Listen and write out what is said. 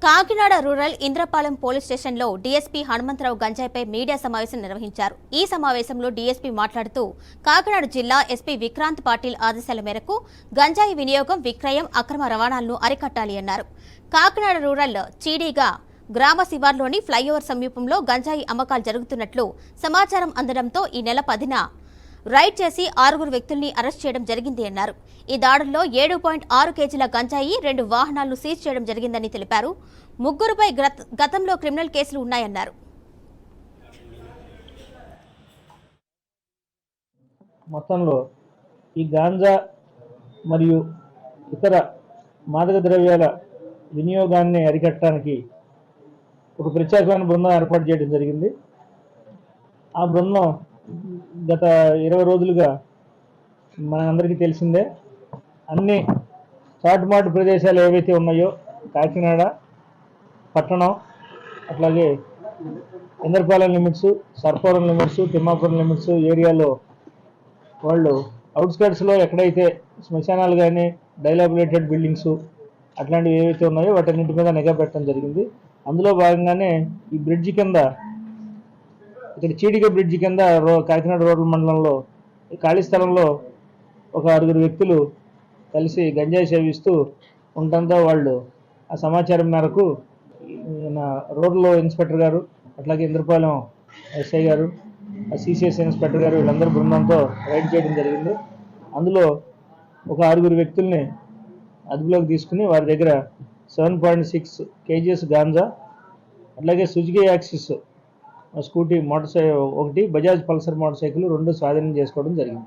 Kakinada rural Indrapalem police స్టేషన్లో DSP Hanumantharao గంజాయిపై media సమావేశం నిర్వహించారు. ఈ సమావేశంలో డీఎస్పీ మాట్లాడుతూ కాకినాడ జిల్లా ఎస్పీ విక్రాంత్ పాటిల్ ఆదేశాల మేరకు గంజాయి వినియోగం, విక్రయం, అక్రమ రవాణాలను అరికట్టాలి అన్నారు. కాకినాడ రూరల్ చీడీగా గ్రామ శివార్లోని ఫ్లైఓవర్ సమీపంలో గంజాయి అమ్మకాలు జరుగుతున్నట్లు సమాచారం అందడంతో ఈ నెల 10న రైడ్ చేసి 6 వ్యక్తుల్ని అరెస్ట్ చేయడం జరిగింది అన్నారు. ఈ దాడుల్లో 7.6 కేజీల గంజాయి, 2 వాహనాలను సీజ్ చేయడం జరిగిందని తెలిపారు. ముగ్గురుపై గతంలో క్రిమినల్ కేసులు ఉన్నాయన్నారు. మొత్తంలో ఈ గాంజా మరియు ఇతర మాదక ద్రవ్యాల వినియోగాన్ని అరికట్టడానికి ఒక ప్రత్యేకమైన బృందం ఏర్పాటు చేయడం జరిగింది. ఆ బృందం గత 20 రోజులుగా మనందరికీ తెలిసిందే, అన్ని చాటుమాటు ప్రదేశాలు ఏవైతే ఉన్నాయో కాకినాడ పట్టణం, అట్లాగే Indrapalem limits, Sarpavaram limits, Thimmapuram limits ఏరియాలో వాళ్ళు అవుట్స్కట్స్లో ఎక్కడైతే శ్మశానాలు కానీ డైలాబులేటెడ్ బిల్డింగ్స్ అట్లాంటివి ఏవైతే ఉన్నాయో వాటన్నింటి మీద నిఘా పెట్టడం జరిగింది. అందులో భాగంగానే ఈ బ్రిడ్జి కింద, ఇక్కడ చీడిగ బ్రిడ్జి కింద కాకినాడ రూరల్ మండలంలో ఖాళీ స్థలంలో ఒక 6 వ్యక్తులు కలిసి గంజాయి సేవిస్తూ ఉండడంతో వాళ్ళు ఆ సమాచారం మేరకు రూరల్ ఇన్స్పెక్టర్ గారు, అట్లాగే ఇంద్రపాలెం ఎస్ఐ గారు, సిసిఎస్ ఇన్స్పెక్టర్ గారు వీళ్ళందరూ బృందంతో రైడ్ చేయడం జరిగింది. అందులో ఒక 6 వ్యక్తుల్ని అదుపులోకి తీసుకుని వారి దగ్గర 7.6 కేజీస్ గాంజా, అట్లాగే Suzuki axis scooty motor cycle ఒకటి, బజాజ్ పల్సర్ మోటార్ సైకిల్ 2 స్వాధీనం చేసుకోవడం జరిగింది.